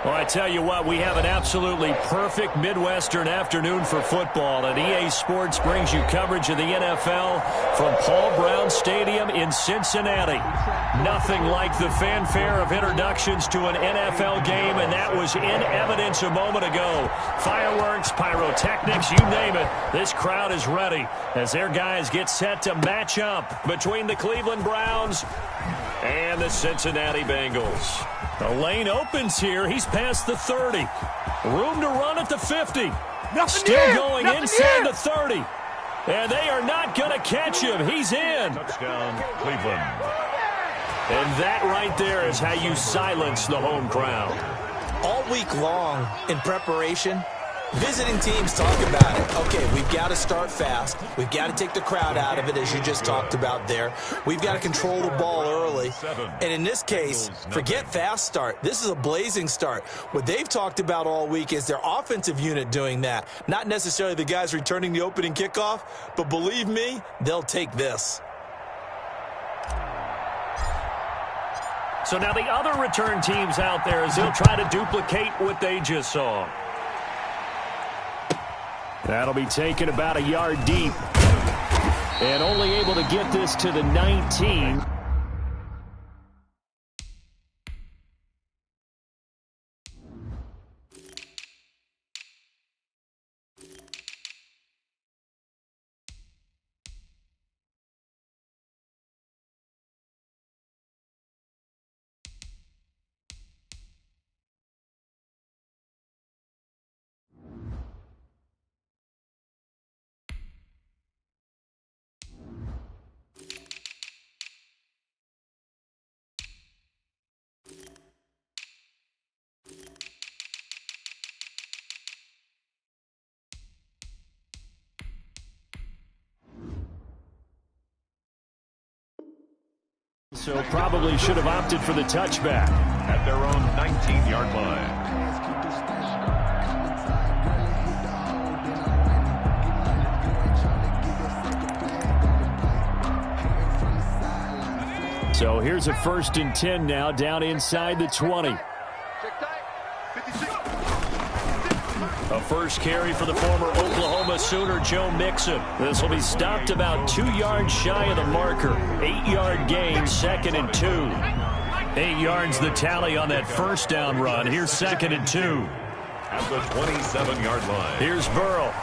Well, I tell you what, we have an absolutely perfect Midwestern afternoon for football. And EA Sports brings you coverage of the NFL from Paul Brown Stadium in Cincinnati. Nothing like the fanfare of introductions to an NFL game, and that was in evidence a moment ago. Fireworks, pyrotechnics, you name it. This crowd is ready as their guys get set to match up between the Cleveland Browns and the Cincinnati Bengals. The lane opens here. He's past the 30. Room to run at the 50. Still going inside the 30. And they are not going to catch him. He's in. Touchdown, Cleveland. And that right there is how you silence the home crowd. All week long in preparation, visiting teams talk about it. Okay, we've got to start fast. We've got to take the crowd out of it, as you just talked about there. We've got to control the ball early. And in this case, forget fast start. This is a blazing start. What they've talked about all week is their offensive unit doing that. Not necessarily the guys returning the opening kickoff, but believe me, they'll take this. So now the other return teams out there as they'll try to duplicate what they just saw. That'll be taken about a yard deep. And only able to get this to the 19. So probably should have opted for the touchback. At their own 19-yard line. So here's a 1st and 10 now, down inside the 20. A first carry for the former Oklahoma Sooner, Joe Mixon. This will be stopped about 2 yards shy of the marker. 8-yard gain, 2nd and 2. 8 yards the tally on that first down run. Here's 2nd and 2. At the 27-yard line. Here's Burrow.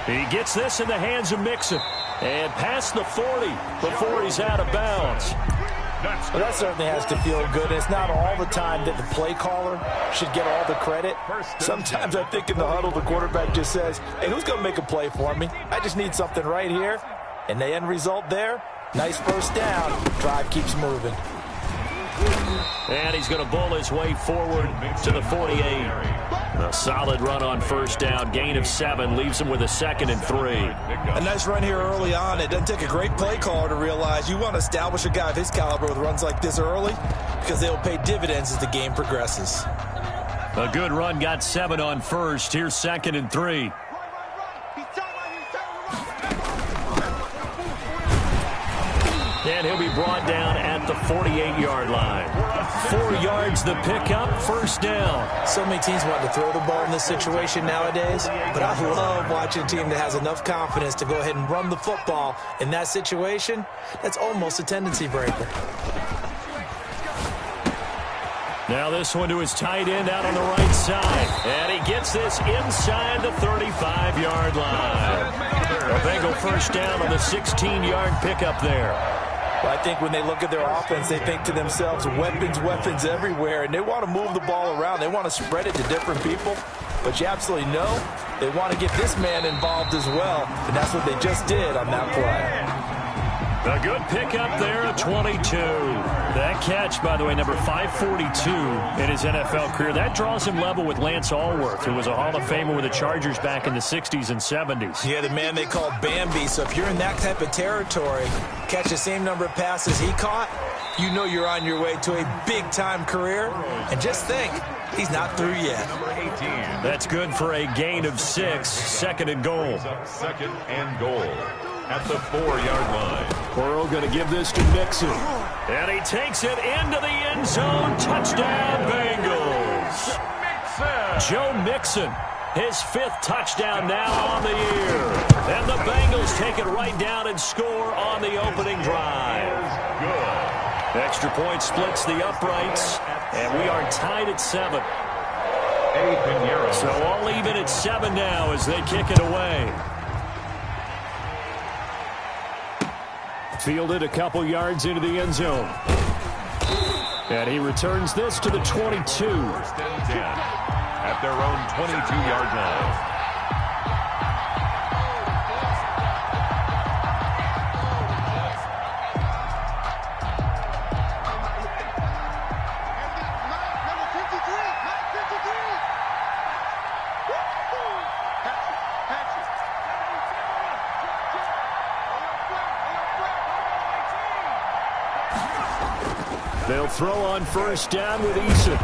He gets this in the hands of Mixon. And past the 40 before he's out of bounds. Well, that certainly has to feel good. It's not all the time that the play caller should get all the credit. Sometimes I think in the huddle, the quarterback just says, hey, who's going to make a play for me? I just need something right here. And the end result there, nice first down. Drive keeps moving. And he's going to bowl his way forward to the 48. A solid run on first down. Gain of 7 leaves him with a 2nd and 3. A nice run here early on. It doesn't take a great play caller to realize you want to establish a guy of his caliber with runs like this early because they'll pay dividends as the game progresses. A good run, got 7 on first. Here's 2nd and 3. And he'll be brought down at the 48-yard line. 4 yards the pickup, first down. So many teams want to throw the ball in this situation nowadays, but I love watching a team that has enough confidence to go ahead and run the football in that situation. That's almost a tendency breaker. Now this one to his tight end out on the right side. And he gets this inside the 35-yard line. A Bengal first down on the 16-yard pickup there. Well, I think when they look at their offense, they think to themselves, weapons everywhere, and they want to move the ball around. They want to spread it to different people. But you absolutely know they want to get this man involved as well, and that's what they just did on that play. A good pickup there at 22. That catch, by the way, number 542 in his NFL career. That draws him level with Lance Allworth, who was a Hall of Famer with the Chargers back in the 60s and 70s. Yeah, the man they call Bambi. So if you're in that type of territory, catch the same number of passes he caught, you know you're on your way to a big-time career. And just think, he's not through yet. Number 18. That's good for a gain of 6, 2nd and goal. 2nd and goal. At the 4-yard line. Burrow going to give this to Mixon. And he takes it into the end zone. Touchdown, Bengals. Bengals. Joe Mixon, his 5th touchdown now on the year. And the Bengals take it right down and score on the opening drive. Extra point splits the uprights, and we are tied at 7. So all even at 7 now as they kick it away. Fielded a couple yards into the end zone. And he returns this to the 22. First and 10 at their own 22-yard line. They'll throw on first down with Eason.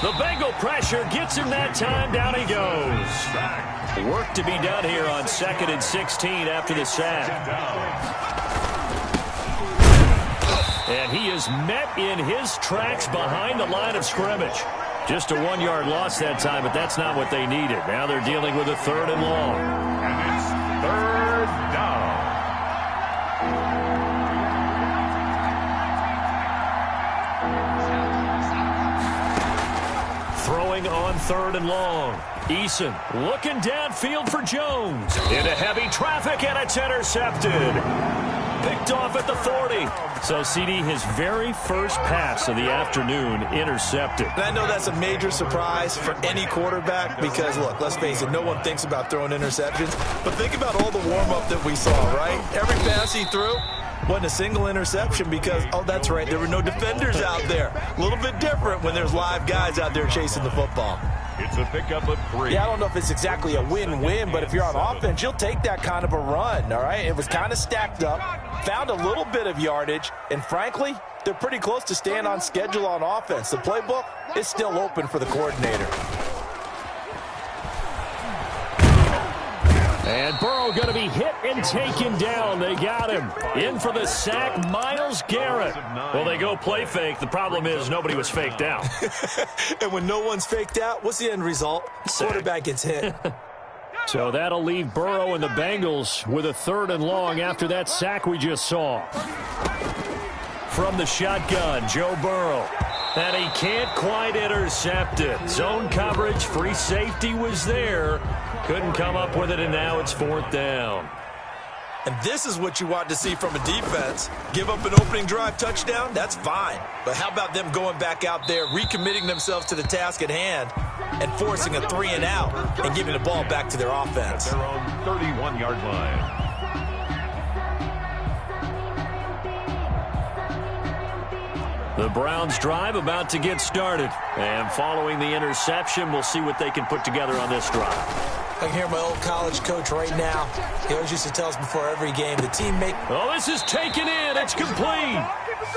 The Bengal pressure gets him that time. Down he goes. Work to be done here on 2nd and 16 after the sack. And he is met in his tracks behind the line of scrimmage. Just a 1-yard loss that time, but that's not what they needed. Now they're dealing with a 3rd and long. And it's 3rd down. Throwing on 3rd and long. Eason looking downfield for Jones. Into heavy traffic, and it's intercepted. Picked off at the 40. So, CD, his very first pass of the afternoon intercepted. And I know that's a major surprise for any quarterback because, look, let's face it, no one thinks about throwing interceptions. But think about all the warm-up that we saw, right? Every pass he threw wasn't a single interception because, oh, that's right, there were no defenders out there. A little bit different when there's live guys out there chasing the football. It's a pickup of 3. Yeah, I don't know if it's exactly a win-win, but if you're on offense, you'll take that kind of a run, all right? It was kind of stacked up, found a little bit of yardage, and frankly, they're pretty close to staying on schedule on offense. The playbook is still open for the coordinator. And Burrow going to be hit and taken down. They got him. In for the sack, Myles Garrett. Well, they go play fake. The problem is nobody was faked out. And when no one's faked out, what's the end result? Quarterback gets hit. So that'll leave Burrow and the Bengals with a 3rd and long after that sack we just saw. From the shotgun, Joe Burrow. And he can't quite intercept it. Zone coverage, free safety was there. Couldn't come up with it, and now it's 4th down. And this is what you want to see from a defense. Give up an opening drive touchdown, that's fine. But how about them going back out there, recommitting themselves to the task at hand, and forcing a 3-and-out and giving the ball back to their offense? Their own 31-yard line. The Browns drive about to get started. And following the interception, we'll see what they can put together on this drive. I can hear my old college coach right now. He always used to tell us before every game, the team make... Oh, this is taken in. It's complete.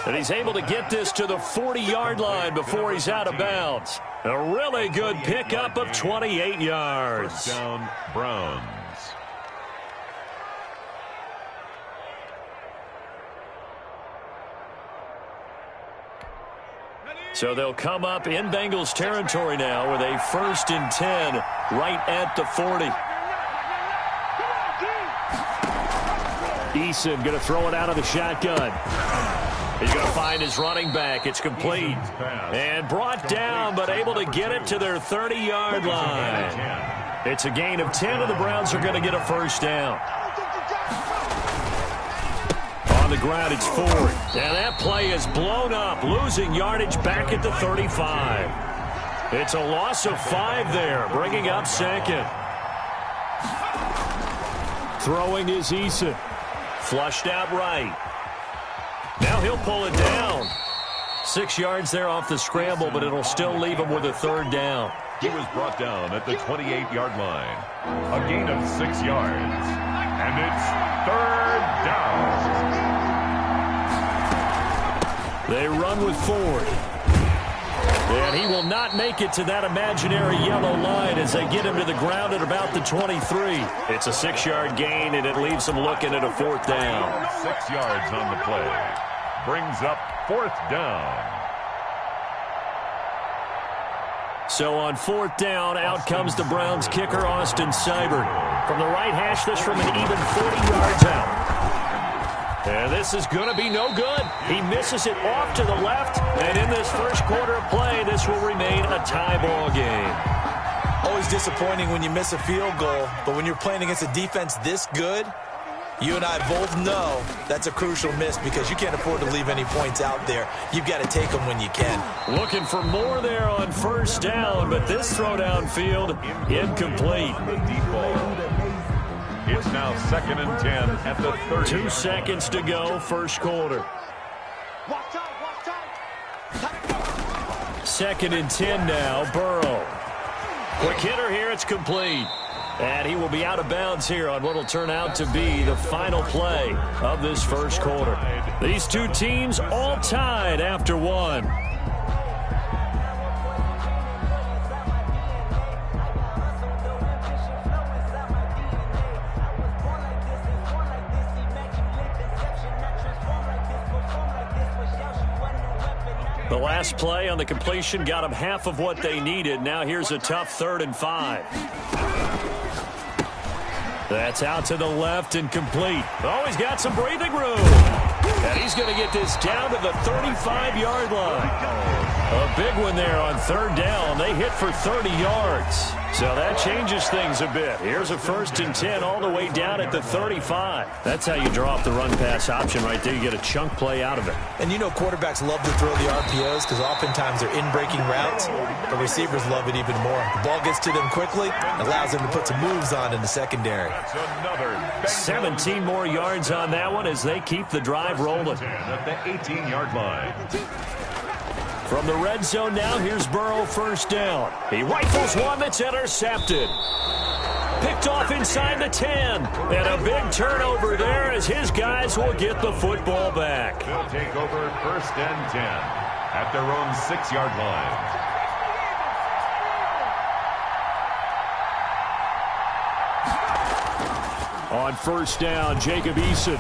And he's able to get this to the 40-yard line before he's out of bounds. A really good pickup of 28 yards. First down, Browns. So they'll come up in Bengals territory now with a 1st and 10 right at the 40. Eason going to throw it out of the shotgun. He's going to find his running back. It's complete. And brought down, but able to get it to their 30-yard line. It's a gain of 10, and the Browns are going to get a 1st down. On the ground, it's Ford. And that play is blown up, losing yardage back at the 35. It's a loss of 5 there, bringing up 2nd. Throwing is Eason. Flushed out right. Now he'll pull it down. 6 yards there off the scramble, but it'll still leave him with a 3rd down. He was brought down at the 28-yard line. A gain of 6 yards. And it's 3rd down. They run with Ford. And he will not make it to that imaginary yellow line as they get him to the ground at about the 23. It's a 6-yard gain, and it leaves them looking at a 4th down. 6 yards on the play. Brings up 4th down. So on 4th down, out comes the Browns kicker, Austin Seibert. From the right hash, this from an even 40 yards out. And this is going to be no good. He misses it off to the left. And in this first quarter of play, this will remain a tie ball game. Always disappointing when you miss a field goal, but when you're playing against a defense this good, you and I both know that's a crucial miss because you can't afford to leave any points out there. You've got to take them when you can. Looking for more there on 1st down, but this throw downfield incomplete. It's now 2nd and 10 at the 30. 2 seconds to go, first quarter. 2nd and 10 now, Burrow. Quick hitter here, it's complete. And he will be out of bounds here on what will turn out to be the final play of this first quarter. These two teams all tied after one. The last play on the completion got them half of what they needed. Now here's a tough 3rd and 5. That's out to the left and complete. Oh, he's got some breathing room. And he's going to get this down to the 35-yard line. A big one there on 3rd down. They hit for 30 yards. So that changes things a bit. Here's a 1st and 10 all the way down at the 35. That's how you draw up the run-pass option right there. You get a chunk play out of it. And you know quarterbacks love to throw the RPOs because oftentimes they're in-breaking routes. The receivers love it even more. The ball gets to them quickly, allows them to put some moves on in the secondary. 17 more yards on that one as they keep the drive rolling. At the 18-yard line. From the red zone now, here's Burrow, 1st down. He rifles one that's intercepted. Picked off inside the 10. And a big turnover there as his guys will get the football back. They'll take over 1st and 10 at their own 6-yard line. On 1st down, Jacob Eason.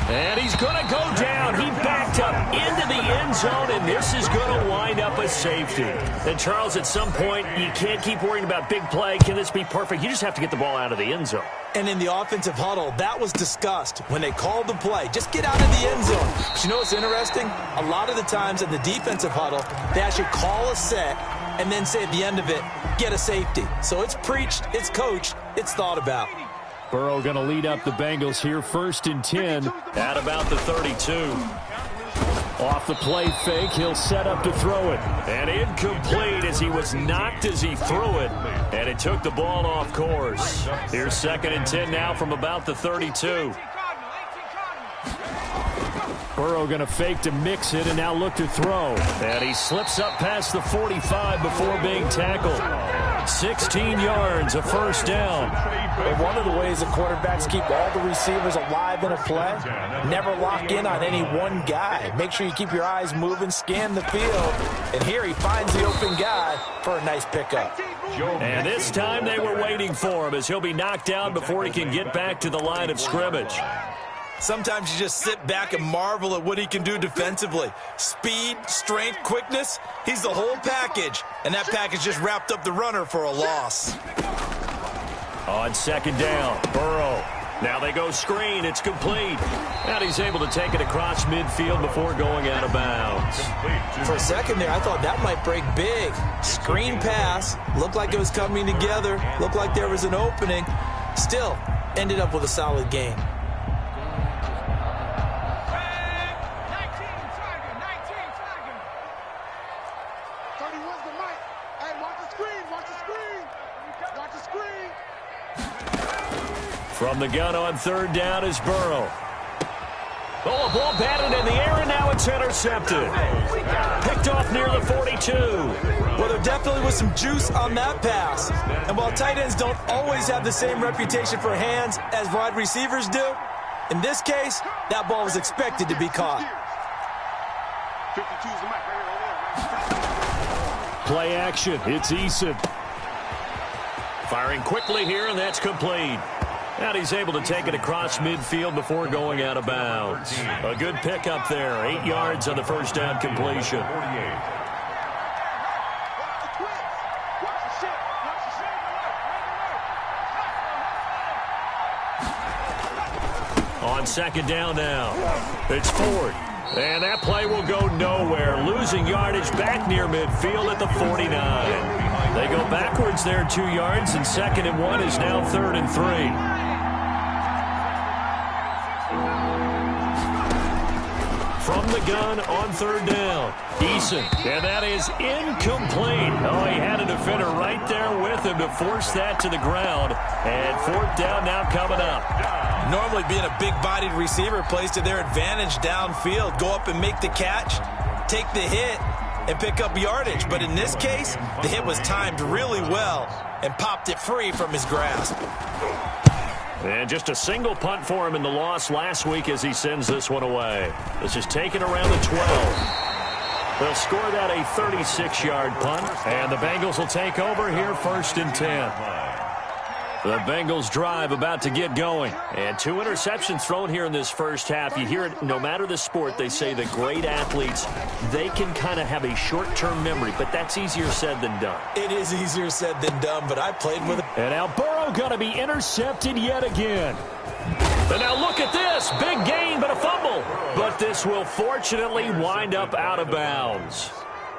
And he's going to go down. He backed up into the end zone, and this is going to wind up a safety. And, Charles, at some point, you can't keep worrying about big play. Can this be perfect? You just have to get the ball out of the end zone. And in the offensive huddle, that was discussed when they called the play. Just get out of the end zone. But you know what's interesting? A lot of the times in the defensive huddle, they actually call a set and then say at the end of it, get a safety. So it's preached, it's coached, it's thought about. Burrow going to lead up the Bengals here, 1st and 10 at about the 32. Off the play fake, he'll set up to throw it. And incomplete as he was knocked as he threw it. And it took the ball off course. Here's 2nd and 10 now from about the 32. Burrow going to fake to mix it and now look to throw. And he slips up past the 45 before being tackled. 16 yards, a 1st down. But one of the ways the quarterbacks keep all the receivers alive in a play, never lock in on any one guy. Make sure you keep your eyes moving, scan the field. And here he finds the open guy for a nice pickup. And this time they were waiting for him as he'll be knocked down before he can get back to the line of scrimmage. Sometimes you just sit back and marvel at what he can do defensively. Speed, strength, quickness, he's the whole package. And that package just wrapped up the runner for a loss. On 2nd down, Burrow. Now they go screen. It's complete. And he's able to take it across midfield before going out of bounds. For a second there, I thought that might break big. Screen pass. Looked like it was coming together. Looked like there was an opening. Still, ended up with a solid game. From the gun on 3rd down is Burrow. Oh, a ball batted in the air, and now it's intercepted. Picked off near the 42. Well, there definitely was some juice on that pass. And while tight ends don't always have the same reputation for hands as wide receivers do, in this case, that ball was expected to be caught. Play action. It's Eason. Firing quickly here, and that's complete. And he's able to take it across midfield before going out of bounds. A good pickup there. 8 yards on the 1st down completion. second down now. It's Ford. And that play will go nowhere. Losing yardage back near midfield at the 49. They go backwards there 2 yards, and 2nd and 1 is now 3rd and 3. From the gun on 3rd down. Eason. And that is incomplete. Oh, he had a defender right there with him to force that to the ground. And 4th down now coming up. Normally being a big-bodied receiver plays to their advantage downfield. Go up and make the catch, take the hit, and pick up yardage. But in this case, the hit was timed really well and popped it free from his grasp. And just a single punt for him in the loss last week as he sends this one away. This is taken around the 12. They'll score that a 36-yard punt, and the Bengals will take over here 1st and 10. The Bengals drive about to get going. And 2 interceptions thrown here in this first half. You hear it no matter the sport. They say the great athletes, they can kind of have a short-term memory, but that's easier said than done. It is easier said than done, but I played with it. And now Burrow going to be intercepted yet again. And now look at this. Big gain, but a fumble. But this will fortunately wind up out of bounds.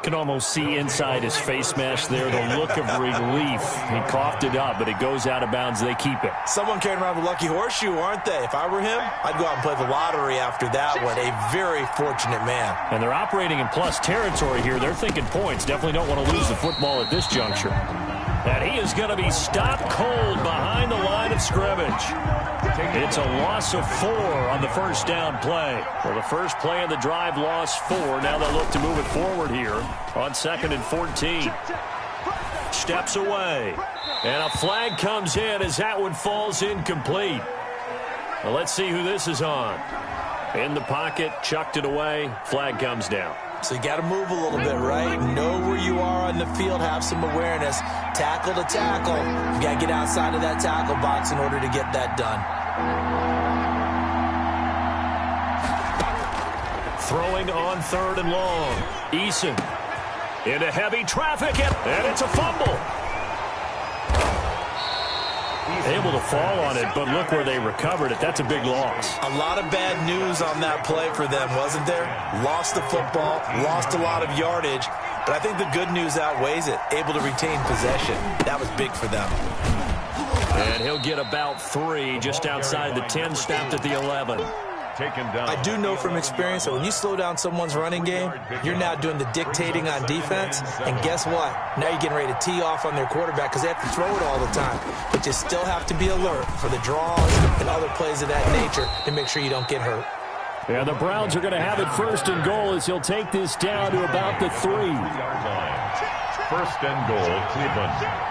Can almost see inside his face mask there the look of relief. He coughed it up, but it goes out of bounds. They keep it. Someone carrying around the lucky horseshoe, aren't they? If I were him, I'd go out and play the lottery after that one. A very fortunate man. And they're operating in plus territory here. They're thinking points. Definitely don't want to lose the football at this juncture. And he is going to be stopped cold behind the line of scrimmage. It's a loss of 4 on the first down play. Well, the first play of the drive lost 4. Now they'll look to move it forward here on 2nd and 14. Steps away. And a flag comes in as that one falls incomplete. Well, let's see who this is on. In the pocket, chucked it away. Flag comes down. So you got to move a little bit, right? Know where you are on the field, have some awareness. Tackle to tackle. You got to get outside of that tackle box in order to get that done. Throwing on 3rd and long. Eason into heavy traffic, and it's a fumble. Able to fall on it, but look where they recovered it. That's a big loss. A lot of bad news on that play for them, wasn't there? Lost the football, lost a lot of yardage, but I think the good news outweighs it. Able to retain possession. That was big for them. And he'll get about 3 just outside the 10, stopped at the 11. I do know from experience that when you slow down someone's running game, you're now doing the dictating on defense. And guess what? Now you're getting ready to tee off on their quarterback because they have to throw it all the time. But you still have to be alert for the draws and other plays of that nature to make sure you don't get hurt. And the Browns are going to have it 1st and goal as he'll take this down to about the 3. 1st and goal, Cleveland.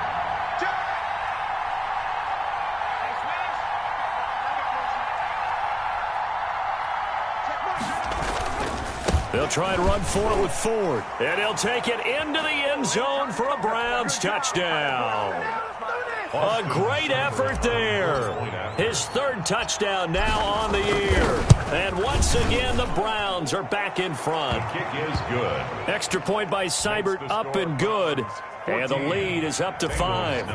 They'll try and run for it with Ford. And he'll take it into the end zone for a Browns touchdown. A great effort there. His 3rd touchdown now on the year. And once again, the Browns are back in front. The kick is good. Extra point by Seibert, up and good. And the lead is up to 5.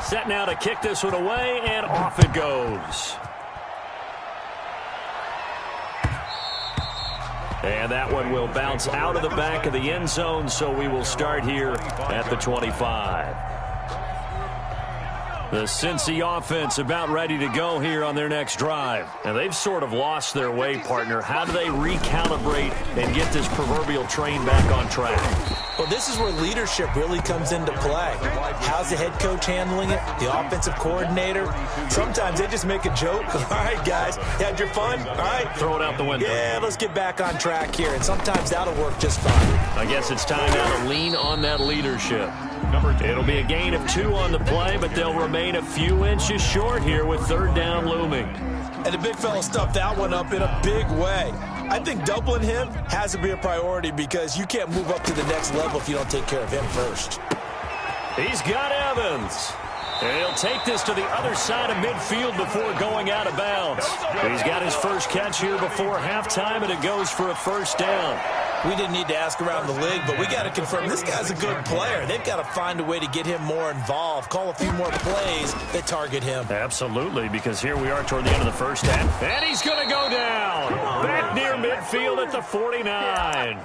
Set now to kick this one away, and off it goes. And that one will bounce out of the back of the end zone, so we will start here at the 25. The Cincy offense about ready to go here on their next drive. And they've sort of lost their way, partner. How do they recalibrate and get this proverbial train back on track? Well, this is where leadership really comes into play. How's the head coach handling it? The offensive coordinator? Sometimes they just make a joke. All right, guys, you had your fun? All right. Throw it out the window. Yeah, let's get back on track here. And sometimes that'll work just fine. I guess it's time now to lean on that leadership. It'll be a gain of 2 on the play, but they'll remain a few inches short here with 3rd down looming. And the big fella stuffed that one up in a big way. I think doubling him has to be a priority because you can't move up to the next level if you don't take care of him first. He's got Evans. And he'll take this to the other side of midfield before going out of bounds. He's got his first catch here before halftime, and it goes for a 1st down. We didn't need to ask around the league, but we got to confirm this guy's a good player. They've got to find a way to get him more involved, call a few more plays that target him. Absolutely, because here we are toward the end of the first half. And he's going to go down. Back near midfield at the 49.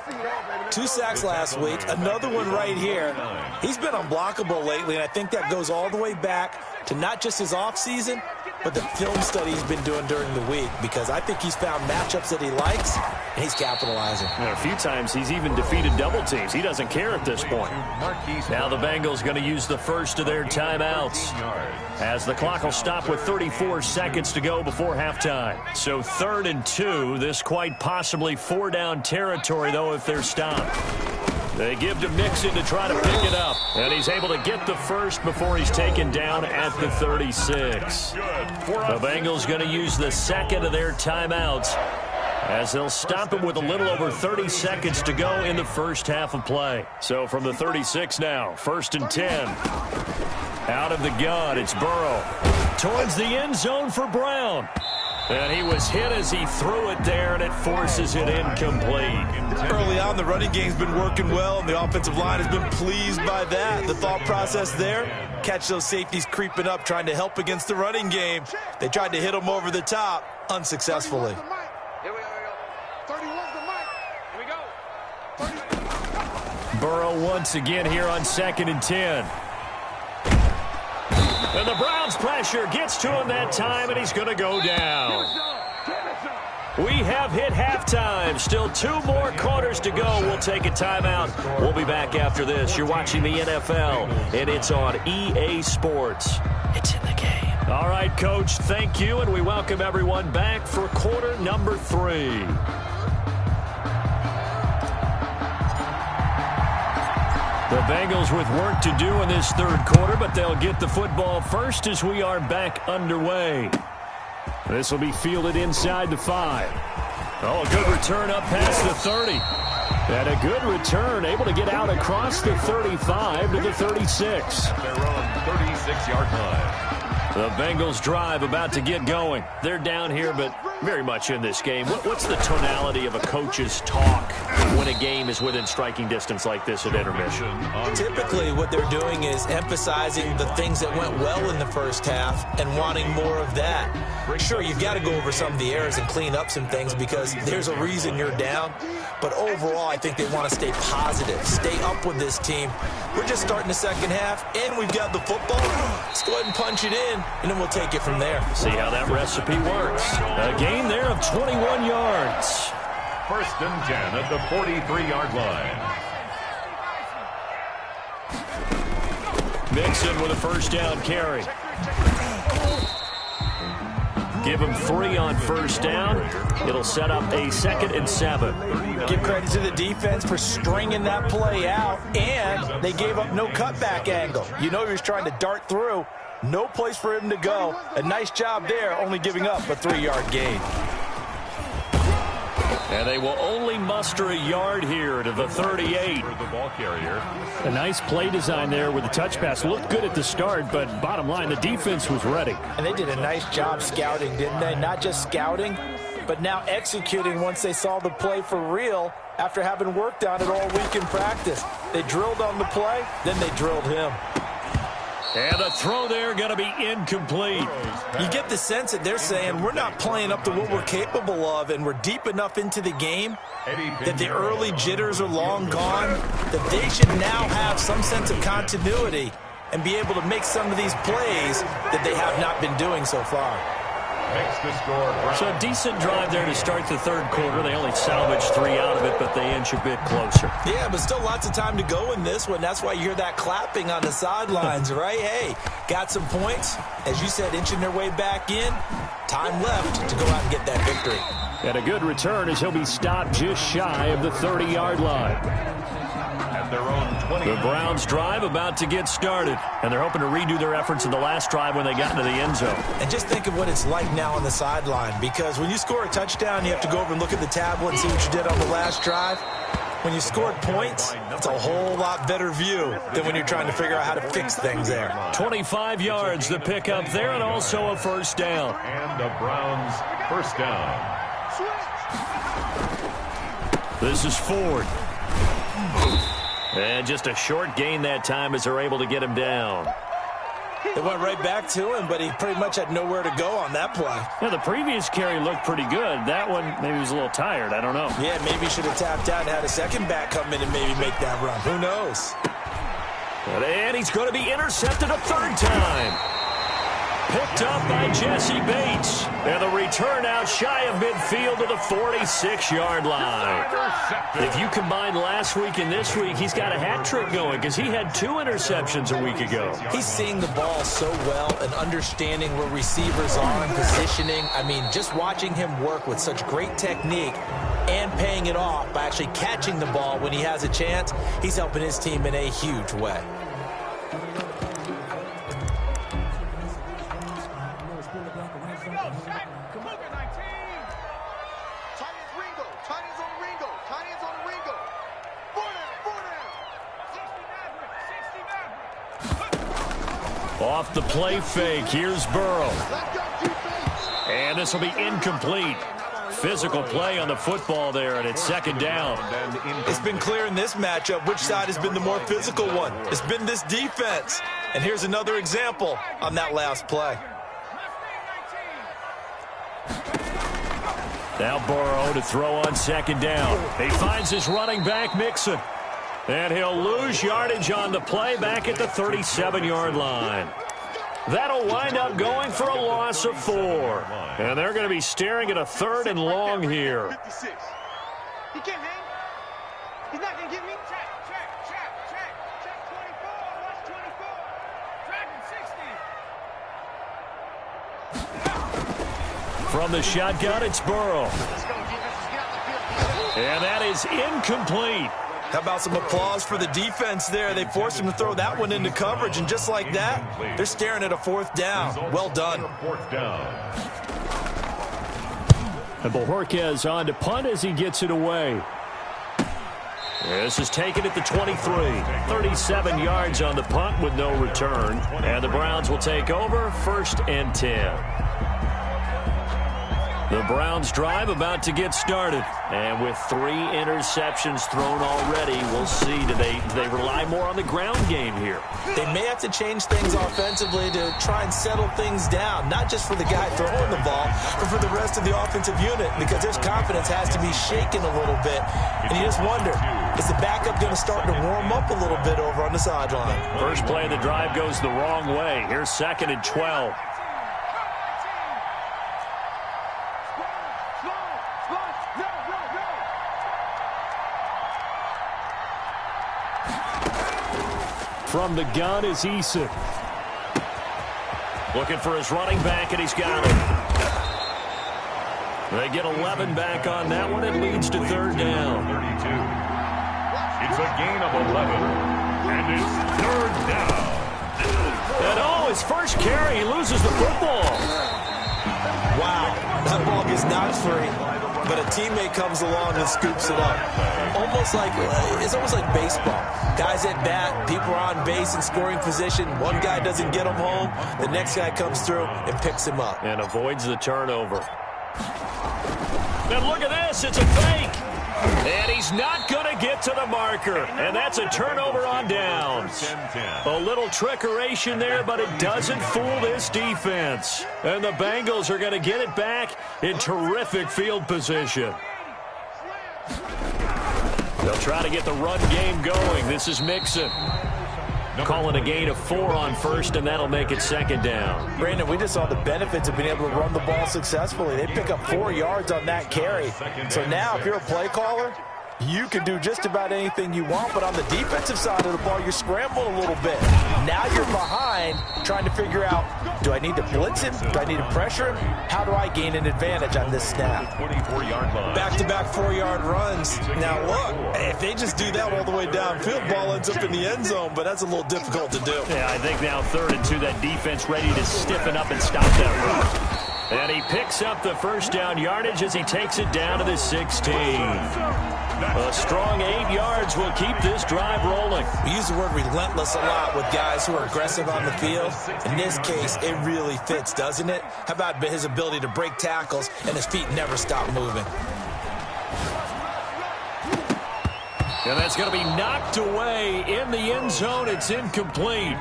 2 sacks last week, another one right here. He's been unblockable lately, and I think that goes all the way back to not just his offseason, but the film study he's been doing during the week, because I think he's found matchups that he likes, and he's capitalizing. And a few times he's even defeated double teams. He doesn't care at this point. Now the Bengals going to use the first of their timeouts, as the clock will stop with 34 seconds to go before halftime. So 3rd and 2, this quite possibly 4-down territory, though, if they're stopped. They give to Mixon to try to pick it up. And he's able to get the first before he's taken down at the 36. The Bengals going to use the second of their timeouts, as they'll stop him with a little over 30 seconds to go in the first half of play. So from the 36 now, 1st and 10. Out of the gun, it's Burrow. Towards the end zone for Brown. And he was hit as he threw it there, and it forces it incomplete. Early on, the running game's been working well, and the offensive line has been pleased by that. The thought process there, catch those safeties creeping up, trying to help against the running game. They tried to hit him over the top, unsuccessfully. Here we go. 31's the mic. Here we go. Burrow once again here on 2nd and 10. And the Browns' pressure gets to him that time, and he's going to go down. We have hit halftime. Still 2 more quarters to go. We'll take a timeout. We'll be back after this. You're watching the NFL, and it's on EA Sports. It's in the game. All right, Coach, thank you, and we welcome everyone back for quarter number 3. The Bengals with work to do in this 3rd quarter, but they'll get the football first as we are back underway. This will be fielded inside the 5. Oh, a good return up past the 30. And a good return, able to get out across the 35 to the 36. At their own 36-yard line. The Bengals drive about to get going. They're down here, but very much in this game. What's the tonality of a coach's talk when a game is within striking distance like this at intermission? Typically, what they're doing is emphasizing the things that went well in the first half and wanting more of that. Sure, you've got to go over some of the errors and clean up some things because there's a reason you're down. But overall, I think they want to stay positive, stay up with this team. We're just starting the second half, and we've got the football. Let's go ahead and punch it in, and then we'll take it from there. See how that recipe works. A gain there of 21 yards. 1st and 10 at the 43-yard line. Mixon with a 1st down carry. Give him 3 on 1st down. It'll set up a 2nd and 7. Give credit to the defense for stringing that play out, and they gave up no cutback angle. You know he was trying to dart through. No place for him to go. A nice job there, only giving up a 3-yard gain. And they will only muster a yard here to the 38. For the ball carrier. A nice play design there with the touch pass. Looked good at the start, but bottom line, the defense was ready. And they did a nice job scouting, didn't they? Not just scouting, but now executing once they saw the play for real after having worked on it all week in practice. They drilled on the play, then they drilled him. And the throw there going to be incomplete. You get the sense that they're saying we're not playing up to what we're capable of, and we're deep enough into the game that the early jitters are long gone, that they should now have some sense of continuity and be able to make some of these plays that they have not been doing so far. Makes the score. So a decent drive there to start the 3rd quarter. They only salvaged 3 out of it, but they inch a bit closer. Yeah, but still lots of time to go in this one. That's why you hear that clapping on the sidelines, right? Hey, got some points. As you said, inching their way back in. Time left to go out and get that victory. And a good return as he'll be stopped just shy of the 30-yard line. At their own 20. The Browns drive about to get started, and they're hoping to redo their efforts in the last drive when they got into the end zone. And just think of what it's like now on the sideline, because when you score a touchdown, you have to go over and look at the tablet and see what you did on the last drive. When you scored points, it's a whole lot better view than when you're trying to figure out how to fix things there. 25 yards the pickup there, and also a 1st down. And the Browns' 1st down. This is Ford. And just a short gain that time as they're able to get him down. It went right back to him, but he pretty much had nowhere to go on that play. Yeah, the previous carry looked pretty good. That one, maybe he was a little tired. I don't know. Yeah, maybe he should have tapped out and had a second back come in and maybe make that run. Who knows? And he's going to be intercepted a third time. Picked up by Jesse Bates. And the return out shy of midfield to the 46-yard line. If you combine last week and this week, he's got a hat trick going because he had 2 interceptions a week ago. He's seeing the ball so well and understanding where receivers are and positioning. I mean, just watching him work with such great technique and paying it off by actually catching the ball when he has a chance, he's helping his team in a huge way. Off the play fake, here's Burrow. And this will be incomplete. Physical play on the football there, and it's second down. It's been clear in this matchup which side has been the more physical one. It's been this defense. And here's another example on that last play. Now Burrow to throw on second down. He finds his running back, Mixon. And he'll lose yardage on the play back at the 37-yard line. That'll wind up going for a loss of 4. And they're going to be staring at a 3rd and long here. He can't hang. He's not going to get me. Check 24. Watch 24. Dragon 60. From the shotgun, it's Burrow. And that is incomplete. How about some applause for the defense there? They forced him to throw that one into coverage, and just like that, they're staring at a 4th down. Well done. And Bojorquez on to punt as he gets it away. This is taken at the 23. 37 yards on the punt with no return. And the Browns will take over 1st and 10. The Browns drive about to get started. And with 3 interceptions thrown already, we'll see. Do they rely more on the ground game here? They may have to change things offensively to try and settle things down, not just for the guy throwing the ball, but for the rest of the offensive unit, because their confidence has to be shaken a little bit. And you just wonder, is the backup going to start to warm up a little bit over on the sideline? First play of the drive goes the wrong way. Here's 2nd and 12. From the gun is Eason. Looking for his running back, and he's got it. They get 11 back on that one. It leads to 3rd down. 32. It's a gain of 11, and it's 3rd down. And his first carry, he loses the football. Wow, that ball gets knocked free, but a teammate comes along and scoops it up. It's almost like baseball. Guys at bat, people are on base in scoring position. One guy doesn't get him home. The next guy comes through and picks him up. And avoids the turnover. And look at this. It's a fake. And he's not going to get to the marker. And that's a turnover on downs. A little trickeration there, but it doesn't fool this defense. And the Bengals are going to get it back in terrific field position. They'll try to get the run game going. This is Mixon. Calling a gain of 4 on 1st, and that'll make it 2nd down. Brandon, we just saw the benefits of being able to run the ball successfully. They pick up 4 yards on that carry. So now, if you're a play caller, you can do just about anything you want, but on the defensive side of the ball, you're scrambling a little bit. Now you're behind, trying to figure out, do I need to blitz him? Do I need to pressure him? How do I gain an advantage on this snap? 24-yard line. Back-to-back 4-yard runs. Now look, if they just do that all the way downfield, ball ends up in the end zone, but that's a little difficult to do. Yeah, I think now 3rd and 2, that defense ready to stiffen up and stop that run. And he picks up the 1st down yardage as he takes it down to the 16. A strong 8 yards will keep this drive rolling. We use the word relentless a lot with guys who are aggressive on the field. In this case, it really fits, doesn't it? How about his ability to break tackles and his feet never stop moving? And that's going to be knocked away in the end zone. It's incomplete.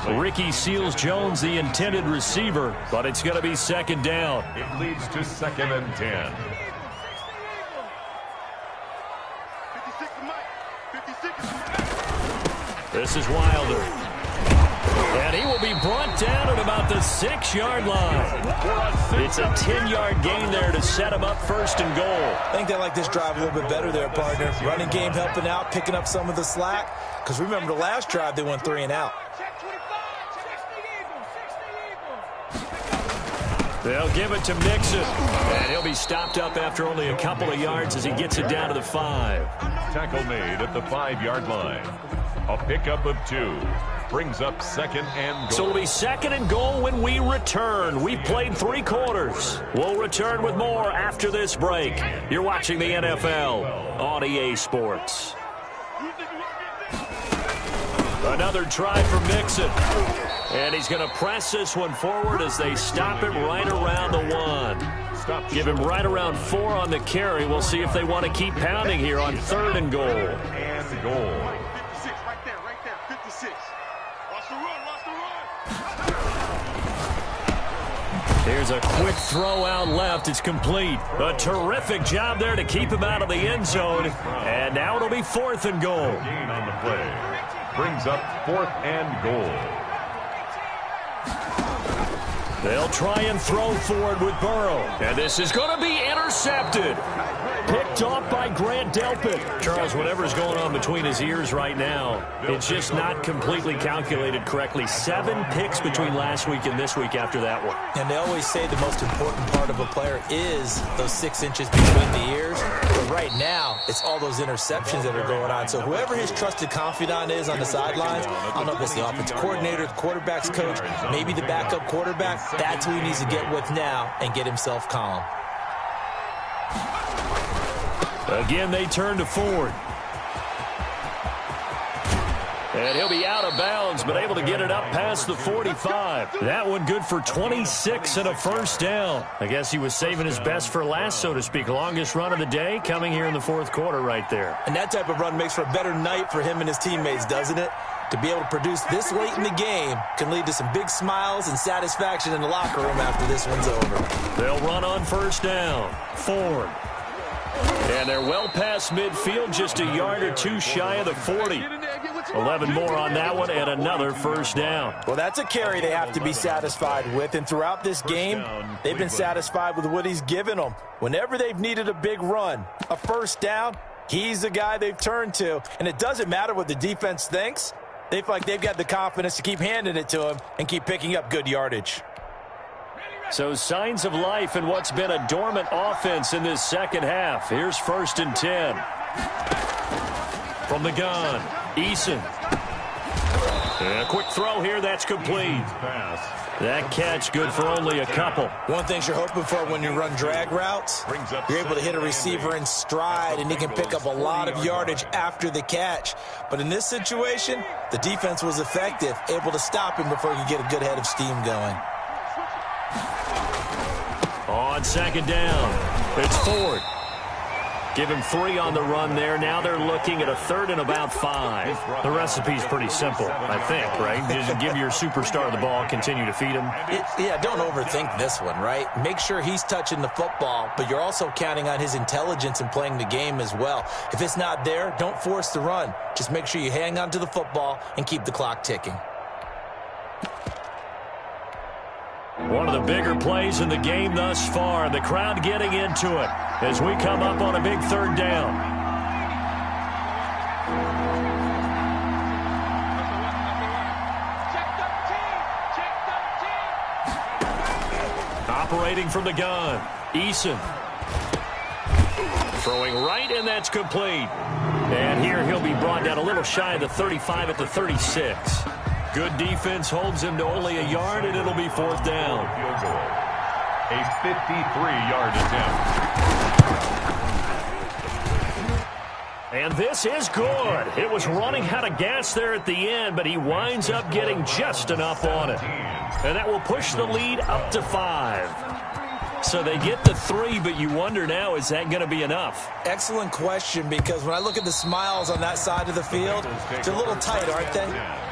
Ricky Seals-Jones, the intended receiver, but it's going to be second down. It leads to 2nd and 10. This is Wilder. And he will be brought down at about the 6-yard line. It's a 10-yard gain there to set him up 1st and goal. I think they like this drive a little bit better there, partner. Running game helping out, picking up some of the slack. Because remember, the last drive, they went 3 and out. They'll give it to Mixon. And he'll be stopped up after only a couple of yards as he gets it down to the 5. Tackle made at the 5-yard line. A pickup of 2. Brings up 2nd and goal. So it'll be 2nd and goal when we return. We've played 3 quarters. We'll return with more after this break. You're watching the NFL on EA Sports. Another try for Mixon. And he's going to press this one forward as they stop him right around the 1. Give him right around 4 on the carry. We'll see if they want to keep pounding here on 3rd and goal. And goal. Here's a quick throw out left. It's complete. A terrific job there to keep him out of the end zone. And now it'll be 4th and goal. Gain on the play. Brings up 4th and goal. They'll try and throw forward with Burrow. And this is going to be intercepted. Picked off by Grant Delpit. Charles, whatever's going on between his ears right now, it's just not completely calculated correctly. 7 picks between last week and this week after that one. And they always say the most important part of a player is those 6 inches between the ears. But right now, it's all those interceptions that are going on. So whoever his trusted confidant is on the sidelines, I don't know if it's the offensive coordinator, the quarterback's coach, maybe the backup quarterback, that's who he needs to get with now and get himself calm. Again, they turn to Ford. And he'll be out of bounds, but able to get it up past the 45. That one good for 26 and a 1st down. I guess he was saving his best for last, so to speak. Longest run of the day coming here in the 4th quarter right there. And that type of run makes for a better night for him and his teammates, doesn't it? To be able to produce this late in the game can lead to some big smiles and satisfaction in the locker room after this one's over. They'll run on 1st down. Ford. And they're well past midfield, just a yard or 2 shy of the 40. 11 more on that one and another 1st down. Well, that's a carry they have to be satisfied with. And throughout this game, they've been satisfied with what he's given them. Whenever they've needed a big run, a 1st down, he's the guy they've turned to. And it doesn't matter what the defense thinks. They feel like they've got the confidence to keep handing it to him and keep picking up good yardage. So signs of life in what's been a dormant offense in this 2nd half. Here's 1st and 10. From the gun, Eason. And a quick throw here, that's complete. That catch good for only a couple. One thing you're hoping for when you run drag routes, you're able to hit a receiver in stride, and he can pick up a lot of yardage after the catch. But in this situation, the defense was effective, able to stop him before he could get a good head of steam going. On 2nd down, it's Ford. Give him 3 on the run there. Now they're looking at a 3rd and about 5. The recipe's pretty simple, I think, right? Just give your superstar the ball, continue to feed him. Yeah, don't overthink this one, right? Make sure he's touching the football, but you're also counting on his intelligence in playing the game as well. If it's not there, don't force the run. Just make sure you hang on to the football and keep the clock ticking. One of the bigger plays in the game thus far. The crowd getting into it as we come up on a big 3rd down. Operating from the gun, Eason. Throwing right, and that's complete. And here he'll be brought down a little shy of the 35 at the 36. Good defense holds him to only a yard, and it'll be 4th down. A 53-yard attempt. And this is good. It was running out of gas there at the end, but he winds up getting just enough on it. And that will push the lead up to 5. So they get the 3, but you wonder now, is that going to be enough? Excellent question, because when I look at the smiles on that side of the field, they're a little tight, aren't they?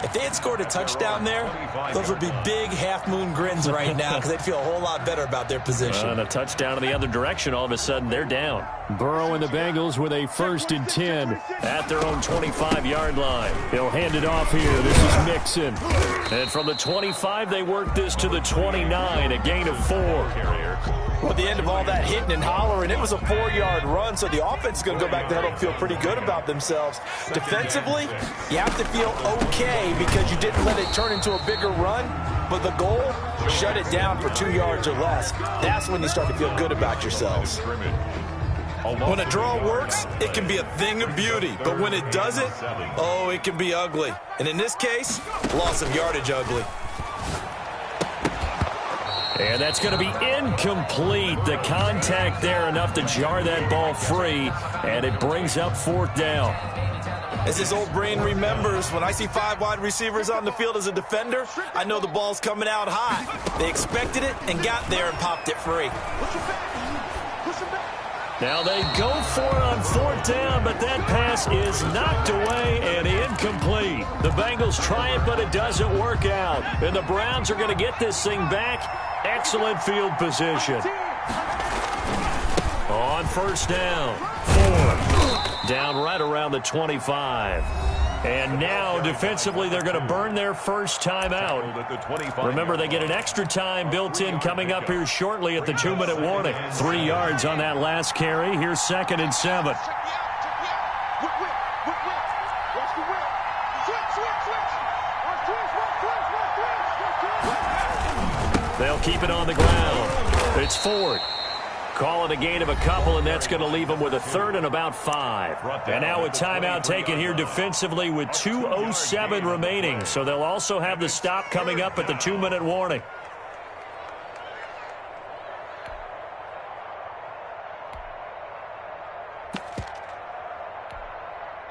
If they had scored a touchdown there, those would be big half-moon grins right now because they'd feel a whole lot better about their position. And a touchdown in the other direction, all of a sudden they're down. Burrow and the Bengals with a 1st and 10 at their own 25-yard line. He'll hand it off here. This is Mixon. And from the 25, they work this to the 29, a gain of 4. Well, at the end of all that hitting and hollering, it was a 4-yard run, so the offense is going to go back to the huddle and feel pretty good about themselves. Defensively, you have to feel okay because you didn't let it turn into a bigger run, but the goal, shut it down for 2 yards or less. That's when you start to feel good about yourselves. When a draw works, it can be a thing of beauty, but when it doesn't, oh, it can be ugly. And in this case, loss of yardage ugly. And that's going to be incomplete. The contact there enough to jar that ball free, and it brings up 4th down. As his old brain remembers, when I see 5 wide receivers on the field as a defender, I know the ball's coming out high. They expected it and got there and popped it free. Now they go for it on 4th down, but that pass is knocked away and incomplete. The Bengals try it, but it doesn't work out. And the Browns are going to get this thing back. Excellent field position. On 1st down, 4. Down right around the 25. And now, defensively, they're going to burn their first timeout. Remember, they get an extra time built in coming up here shortly at the 2-minute warning. 3 yards on that last carry. Here's 2nd and 7. They'll keep it on the ground. It's Ford. Call it a gain of a couple, and that's going to leave them with a 3rd and about 5. And now a timeout taken here defensively with 2:07 remaining. So they'll also have the stop coming up at the 2-minute warning.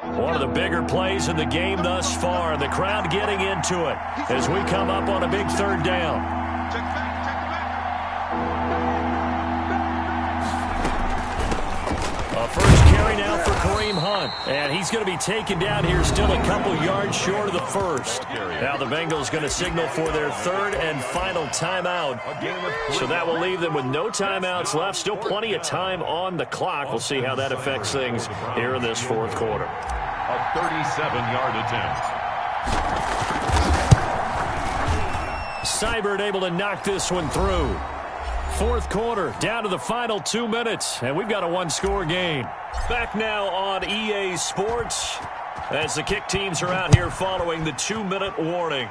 One of the bigger plays in the game thus far. The crowd getting into it as we come up on a big 3rd down. First carry now for Kareem Hunt. And he's going to be taken down here still a couple yards short of the 1st. Now the Bengals going to signal for their 3rd and final timeout. So that will leave them with no timeouts left. Still plenty of time on the clock. We'll see how that affects things here in this 4th quarter. A 37-yard attempt. Seibert able to knock this one through. 4th quarter, down to the final 2 minutes, and we've got a 1-score game. Back now on EA Sports as the kick teams are out here following the 2-minute warning.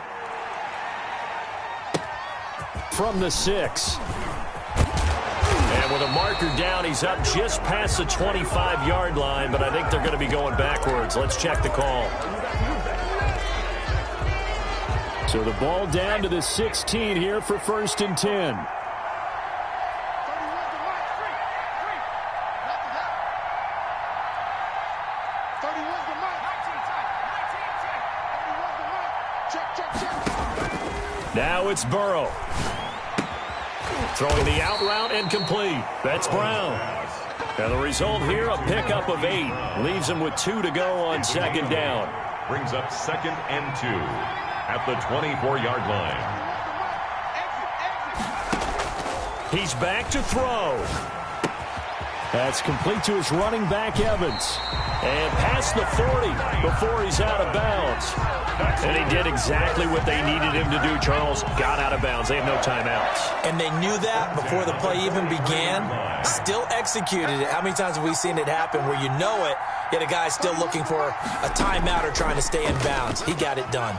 From the 6. And with a marker down, he's up just past the 25-yard line, but I think they're going to be going backwards. Let's check the call. So the ball down to the 16 here for 1st and 10. Now it's Burrow. Throwing the out route incomplete. That's Brown. And the result here, a pickup of 8. Leaves him with 2 to go on 2nd down. Brings up 2nd and 2 at the 24-yard line. He's back to throw. That's complete to his running back, Evans. And past the 40 before he's out of bounds. And he did exactly what they needed him to do, Charles. Got out of bounds. They have no timeouts. And they knew that before the play even began. Still executed it. How many times have we seen it happen where you know it, yet a guy's still looking for a timeout or trying to stay in bounds? He got it done.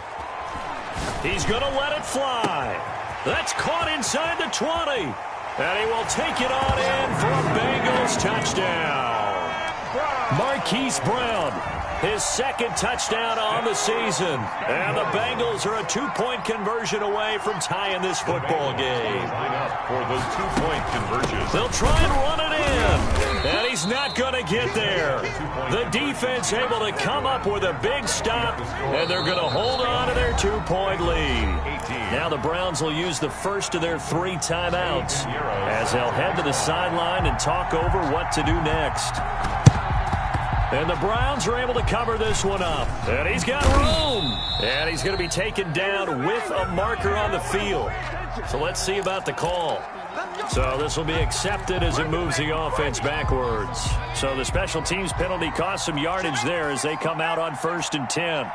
He's going to let it fly. That's caught inside the 20. And he will take it on in for a Bengals touchdown. Marquise Brown, his second touchdown on the season. And the Bengals are a two-point conversion away from tying this football game. Line up for the two-point conversion. They'll try and run it in. And he's not going to get there. The defense able to come up with a big stop. And they're going to hold on to their two-point lead. Now the Browns will use the first of their 3 timeouts as they'll head to the sideline and talk over what to do next. And the Browns are able to cover this one up. And he's got room. And he's going to be taken down with a marker on the field. So let's see about the call. So this will be accepted as it moves the offense backwards. So the special teams penalty cost some yardage there as they come out on 1st and 10.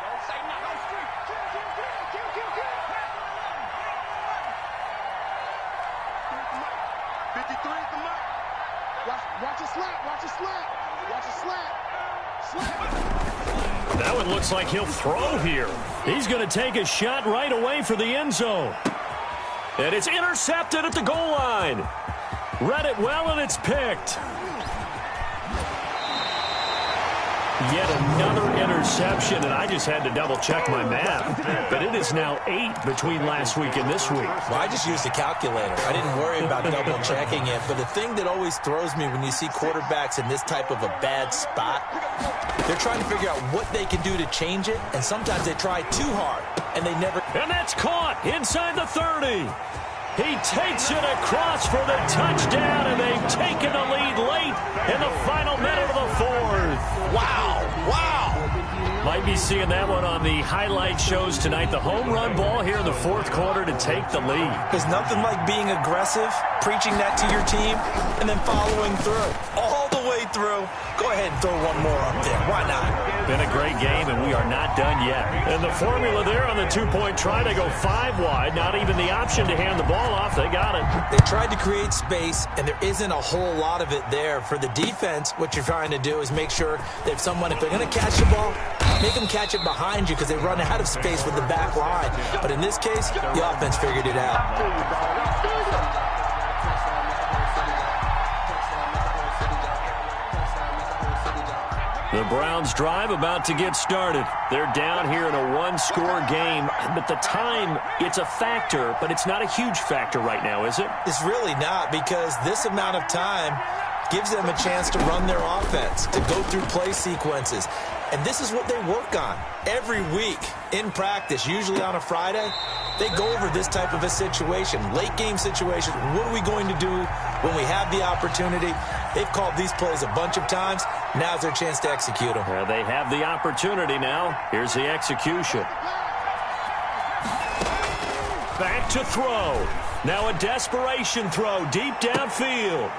That one looks like he'll throw here. He's going to take a shot right away for the end zone. And it's intercepted at the goal line. Read it well, and it's picked. Yet another interception, and I just had to double-check my math. But it is now 8 between last week and this week. Well, I just used a calculator. I didn't worry about double-checking it. But the thing that always throws me when you see quarterbacks in this type of a bad spot, they're trying to figure out what they can do to change it, and sometimes they try too hard, and they never... And that's caught inside the 30. He takes it across for the touchdown, and they've taken the lead late in the final minute of the 4th. Wow, wow. Might be seeing that one on the highlight shows tonight. The home run ball here in the 4th quarter to take the lead. There's nothing like being aggressive, preaching that to your team, and then following through. All the way through. Go ahead and throw one more up there. Why not? Been a great game, and we are not done yet. And the formula there on the two-point try, they go 5 wide. Not even the option to hand the ball off. They got it. They tried to create space, and there isn't a whole lot of it there. For the defense, what you're trying to do is make sure that if they're going to catch the ball, make them catch it behind you because they run out of space with the back line. But in this case, the offense figured it out. The Browns drive about to get started. They're down here in a one-score game, but the time, it's a factor, but it's not a huge factor right now, is it? It's really not, because this amount of time gives them a chance to run their offense, to go through play sequences. And this is what they work on every week in practice, usually on a Friday. They go over this type of a situation, late game situation. What are we going to do when we have the opportunity? They've called these plays a bunch of times. Now's their chance to execute them. They have the opportunity now. Here's the execution. Back to throw. Now a desperation throw deep downfield.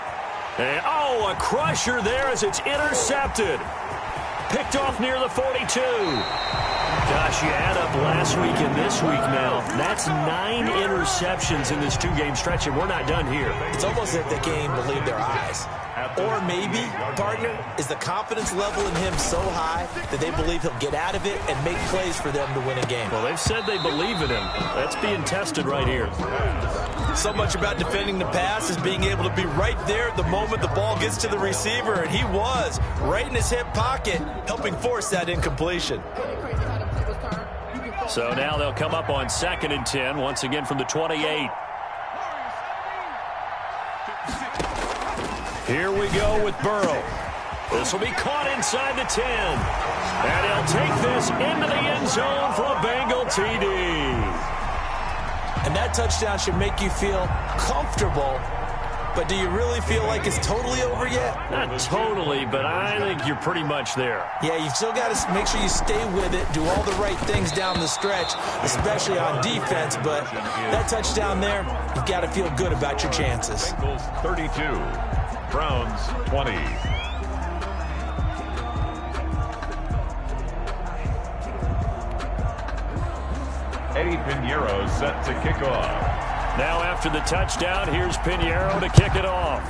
And, oh, a crusher there as it's intercepted. Picked off near the 42. Gosh, you add up last week and this week now. That's 9 interceptions in this 2-game stretch, and we're not done here. It's almost as if they can't even believe their eyes. Or maybe, partner, is the confidence level in him so high that they believe he'll get out of it and make plays for them to win a game. Well, they've said they believe in him. That's being tested right here. So much about defending the pass is being able to be right there at the moment the ball gets to the receiver, and he was right in his hip pocket, helping force that incompletion. So now they'll come up on 2nd and 10, once again from the 28. Here we go with Burrow. This will be caught inside the 10. And he'll take this into the end zone for a Bengal TD. And that touchdown should make you feel comfortable. But do you really feel like it's totally over yet? Not totally, but I think you're pretty much there. Yeah, you've still got to make sure you stay with it, do all the right things down the stretch, especially on defense. But that touchdown there, you've got to feel good about your chances. Bengals 32, Browns 20. Eddie Pinheiro set to kick off. Now after the touchdown, here's Pinheiro to kick it off.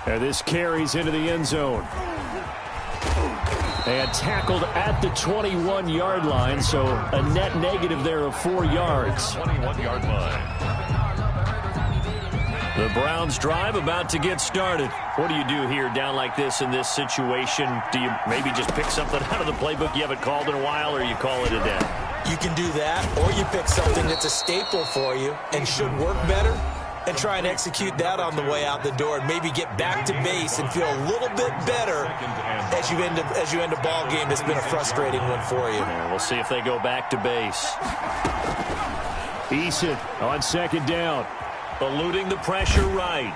And this carries into the end zone. And tackled at the 21-yard line, so a net negative there of 4 yards. 21-yard line. The Browns drive about to get started. What do you do here down like this in this situation? Do you maybe just pick something out of the playbook you haven't called in a while, or you call it a day? You can do that, or you pick something that's a staple for you and should work better and try and execute that on the way out the door and maybe get back to base and feel a little bit better as you end a ball game that's been a frustrating one for you. Yeah, we'll see if they go back to base. Eason on second down. Eluding the pressure right.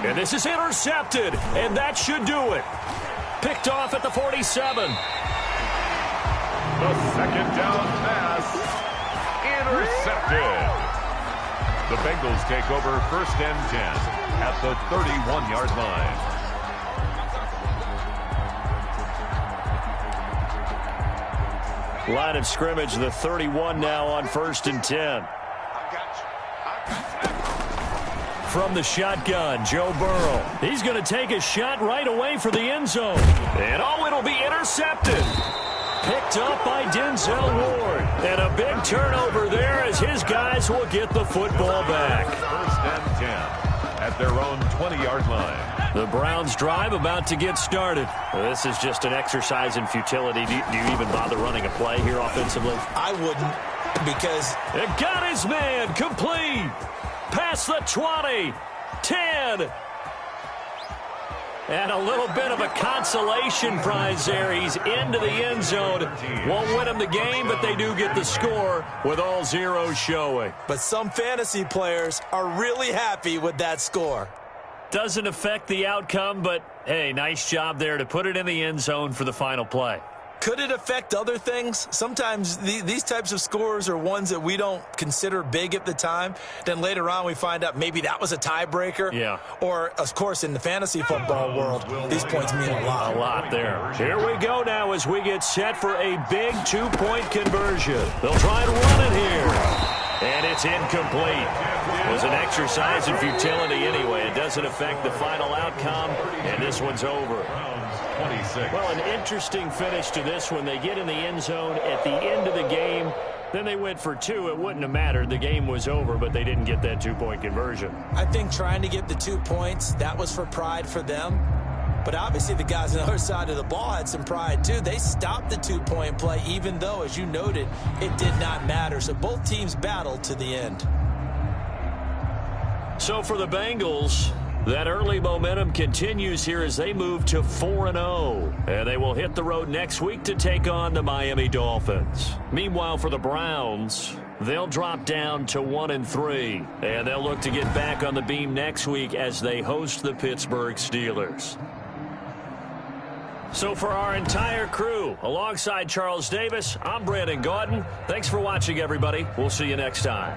And this is intercepted, and that should do it. Picked off at the 47. The second down pass. Intercepted. The Bengals take over 1st and 10 at the 31-yard line. Line of scrimmage, the 31 now on 1st and 10. From the shotgun, Joe Burrow. He's going to take a shot right away for the end zone. And it'll be intercepted. Picked up by Denzel Ward. And a big turnover there as his guys will get the football back. 1st and 10 at their own 20-yard line. The Browns drive about to get started. This is just an exercise in futility. Do you even bother running a play here offensively? I wouldn't, because it got his man complete. Past the 20, 10. And a little bit of a consolation prize there. He's into the end zone. Won't win him the game, but they do get the score with all zeros showing. But some fantasy players are really happy with that score. Doesn't affect the outcome, but, hey, nice job there to put it in the end zone for the final play. Could it affect other things? Sometimes these types of scores are ones that we don't consider big at the time. Then later on we find out maybe that was a tiebreaker. Yeah. Or, of course, in the fantasy football world, these points mean a lot. A lot there. Here we go now as we get set for a big two-point conversion. They'll try and run it here. And it's incomplete. It was an exercise in futility anyway. It doesn't affect the final outcome, and this one's over. 26. Well, an interesting finish to this one. They get in the end zone at the end of the game. Then they went for two. It wouldn't have mattered. The game was over, but they didn't get that two-point conversion. I think trying to get the 2 points, that was for pride for them. But obviously the guys on the other side of the ball had some pride too. They stopped the two-point play, even though, as you noted, it did not matter. So both teams battled to the end. So for the Bengals, that early momentum continues here as they move to 4-0. And they will hit the road next week to take on the Miami Dolphins. Meanwhile, for the Browns, they'll drop down to 1-3. And they'll look to get back on the beam next week as they host the Pittsburgh Steelers. So for our entire crew, alongside Charles Davis, I'm Brandon Gaudin. Thanks for watching, everybody. We'll see you next time.